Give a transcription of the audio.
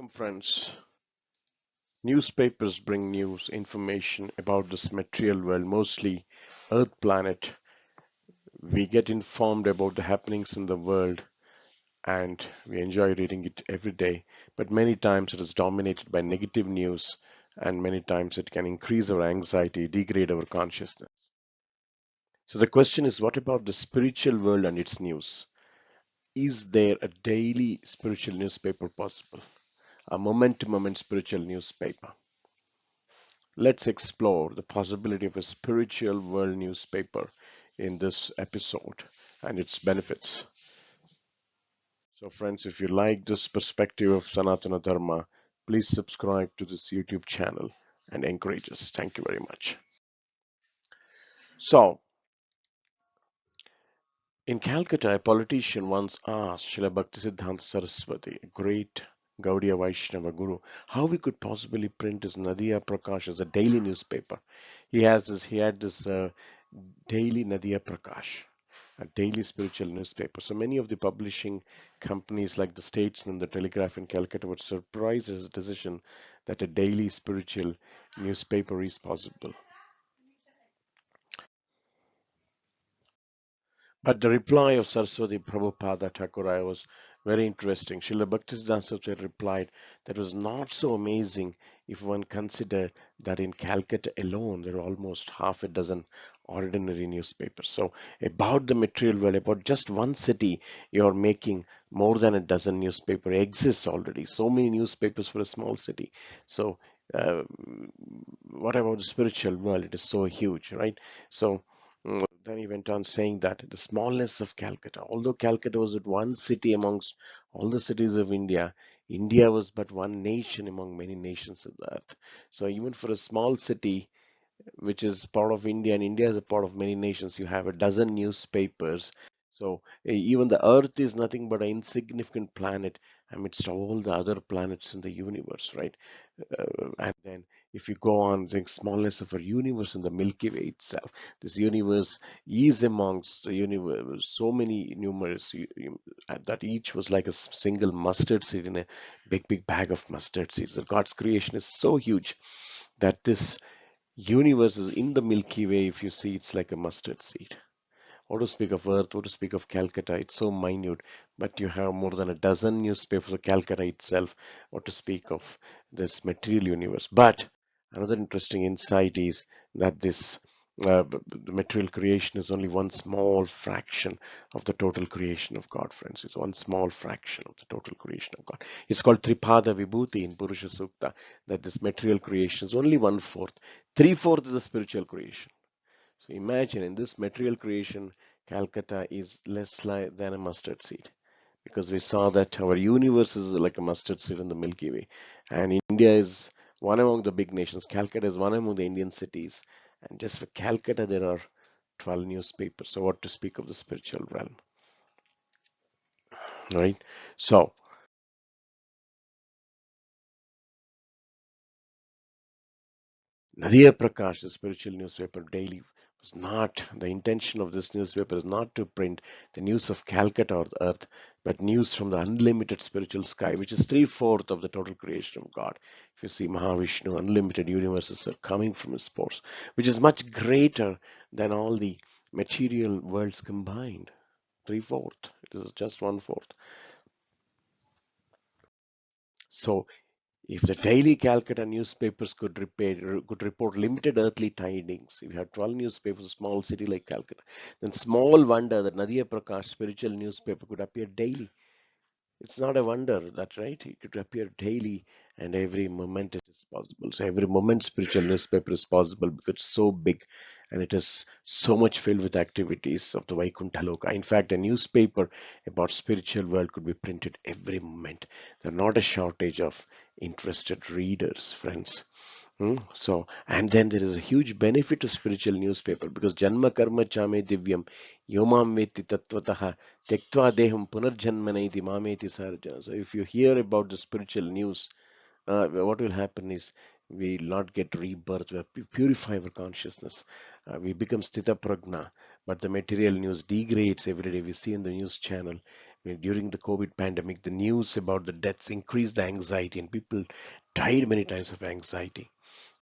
Welcome, friends. Newspapers bring news, information about this material world, mostly Earth planet. We get informed about the happenings in the world and we enjoy reading it every day. But many times it is dominated by negative news, and many times it can increase our anxiety, degrade our consciousness. So the question is, what about the spiritual world and its news? Is there a daily spiritual newspaper possible? A moment-to-moment spiritual newspaper? Let's explore the possibility of a spiritual world newspaper in this episode and its benefits. So friends, if you like this perspective of Sanatana Dharma, please subscribe to this YouTube channel and encourage us. Thank you very much. So, in Calcutta, a politician once asked Srila Bhaktisiddhanta Saraswati, a great Gaudiya Vaishnava guru, how we could possibly print his Nadiya Prakasha as a daily newspaper. He had this Daily Nadiya Prakasha, a daily spiritual newspaper. So many of the publishing companies like the Statesman, the Telegraph in Calcutta were surprised at his decision that a daily spiritual newspaper is possible. But the reply of Saraswati Prabhupada Thakur was very interesting. Srila Bhaktisiddhanta Saraswati replied that was not so amazing if one considered that in Calcutta alone there are almost half a dozen ordinary newspapers. So about the material world, about just one city, you're making more than a dozen newspapers exists already. So many newspapers for a small city. So uh, what about the spiritual world? It is so huge, right? So then he went on saying that the smallness of Calcutta, although Calcutta was but one city amongst all the cities of India, India was but one nation among many nations of the earth. So even for a small city, which is part of India, and India is a part of many nations, you have a dozen newspapers. So even the Earth is nothing but an insignificant planet amidst all the other planets in the universe, right? And then if you go on the smallness of our universe in the Milky Way itself, this universe is amongst the universe so many numerous that each was like a single mustard seed in a big bag of mustard seeds. So God's creation is so huge that this universe is in the Milky Way. If you see, it's like a mustard seed. Or to speak of Earth, or to speak of Calcutta, it's so minute, but you have more than a dozen newspapers of Calcutta itself, or to speak of this material universe. But another interesting insight is that this the material creation is only one small fraction of the total creation of God, friends. It's one small fraction of the total creation of God. It's called tripād-vibhūti in Purusha Sukta, that this material creation is only 1/4. 3/4 is the spiritual creation. So imagine in this material creation, Calcutta is less than a mustard seed, because we saw that our universe is like a mustard seed in the Milky Way, and India is one among the big nations. Calcutta is one among the Indian cities, and just for Calcutta there are 12 newspapers. So what to speak of the spiritual realm, right? So Nadiya Prakasha, the spiritual newspaper daily, was not the intention of this newspaper is not to print the news of Calcutta or the earth, but news from the unlimited spiritual sky, which is 3/4 of the total creation of God. If you see Mahavishnu, unlimited universes are coming from his pores, which is much greater than all the material worlds combined. 3/4. It is just 1/4. So if the daily Calcutta newspapers could report limited earthly tidings, if you had 12 newspapers, a small city like Calcutta, then small wonder that Nadiya Prakash spiritual newspaper could appear daily. It's not a wonder that, right? It could appear daily, and every moment it is possible. So every moment spiritual newspaper is possible because it's so big and it is so much filled with activities of the Vaikuntha Loka. In fact, a newspaper about spiritual world could be printed every moment. There's not a shortage of interested readers, friends. So, and then there is a huge benefit to spiritual newspaper, because Janma Karma Chame Divyam Yomam Veti Tattvataha Tektva Deham Punarjanmanaiti Mameti Sarjana. So if you hear about the spiritual news, what will happen is we will not get rebirth, we purify our consciousness, we become sthita pragna, but the material news degrades every day. We see in the news channel During the COVID pandemic, the news about the deaths increased the anxiety, and people died many times of anxiety.